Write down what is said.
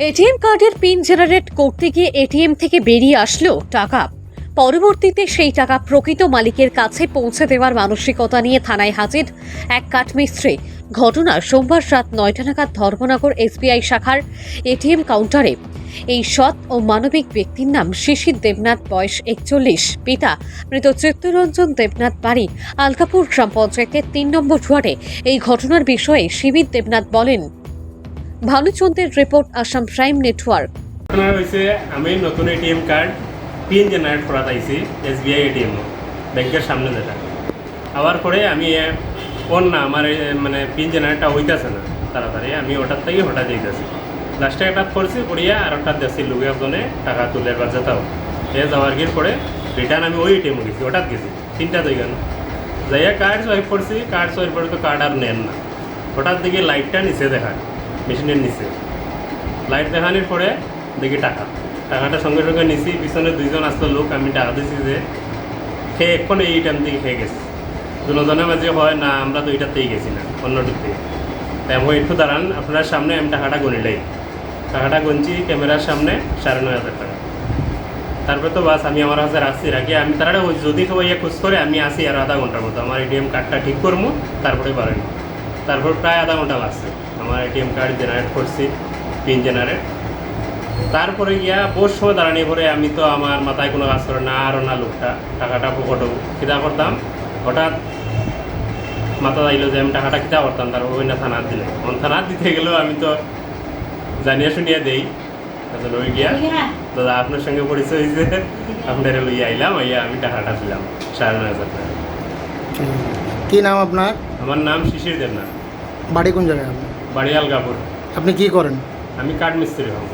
ATM কার্ডের pin generate করতে গিয়ে এটিএম থেকে বেরিয়ে আসলো টাকা। পরবর্তীতে সেই টাকা প্রকৃত মালিকের কাছে পৌঁছে দেওয়ার মানসিকতা নিয়ে থানায় হাজির এক কাঠমিস্ত্রি। ঘটনা সোমবার রাত 9টা নাগাদ ধর্মনগর এসবিআই শাখার এটিএম কাউন্টারে। এই সৎ ও মানবিক ব্যক্তির নাম শিশির দেবনাথ, বয়স 41, পিতা মৃত চিত্তরঞ্জন দেবনাথ, বাড়ি আলকাপুর গ্রাম পঞ্চায়েতের 3 নম্বর ওয়ার্ডে। এই ঘটনার বিষয়ে শিবির দেবনাথ বলেন, ভানুচন্দ্রের রিপোর্ট, আসাম প্রাইম নেটওয়ার্ক। ঘটনা হয়েছে, আমি নতুন এটিএম কার্ড পিন জেনারেট করা চাইছি এসবিআই এটিএম ব্যাংকের সামনে যেটা। আবার পরে আমি আমার মানে পিন জেনারেটটা হইতেছে না তাড়াতাড়ি, আমি ওটার থেকে হঠাৎ দিতেছি। লাস্টে একটা করছি করিয়া আর একটা দেশি লোক একজনে টাকা তুলে এবার যেতাম যাওয়ার গিয়ে পরে রিটার্ন আমি ওই এটিএমও গেছি, হঠাৎ গেছি 3টা দুই গান যাইয়া কার্ড সোয়াইপ করছি। কার্ড সোয়াইপ করে তো কার্ড আর নেন না। হঠাৎ দিকে লাইটটা নিচে দেখায়, মেশিনের নিচে লাইট দেখানোর পরে দেখি টাকাটা সঙ্গে সঙ্গে নিছি। পিছনে 2জন আসলো লোক, আমি টাকা দিছি যে খেয়ে এখন এই টাইম থেকে খেয়ে গেছি। দুজনের মাঝে হয় না, আমরা তো এইটাতেই গেছি না, অন্যটির থেকে। তাই আমি একটু দাঁড়ান, আপনার সামনে আমি টাকাটা গণিলাই। টাকাটা গুনছি ক্যামেরার সামনে 9,500 টাকা। তারপরে তো বাস আমি আমার কাছে রাখি আমি তারা যদি সবাই খোঁজ করে আমি আসি আর আধা ঘন্টার মতো আমার এটিএম কার্ডটা ঠিক করবো, তারপরে পারেন। তারপর প্রায় আধা ঘন্টা লাগছে আমার এটিএম কার্ড জেনারেট করছি, পিন জেনারেট। তারপরে গিয়া বহু সময় দাঁড়ানি পরে আমি তো আমার মাথায় কোনো কাজ করে না, আরও না লোকটা টাকাটা পকেটও কিতা করতাম। হঠাৎ মাথা যাইলো যে আমি টাকাটা কিতা করতাম, তারপর ওই না থানার দিলে থানার দিতে গেলেও আমি তো জানিয়ে শুনিয়ে দেই। ওই গিয়া দাদা আপনার সঙ্গে পরিচয় হয়েছে, আপনার লইয়া আইলাম, আমি টাকাটা দিলাম 9,500 টাকা। কি নাম আপনার? আমার নাম শিশির দেবনাথ। বাড়ি কোন জায়গায় আপনার? বাড়ি আলকাপুর। আপনি কি করেন? আমি কাঠ মিস্ত্রি হব।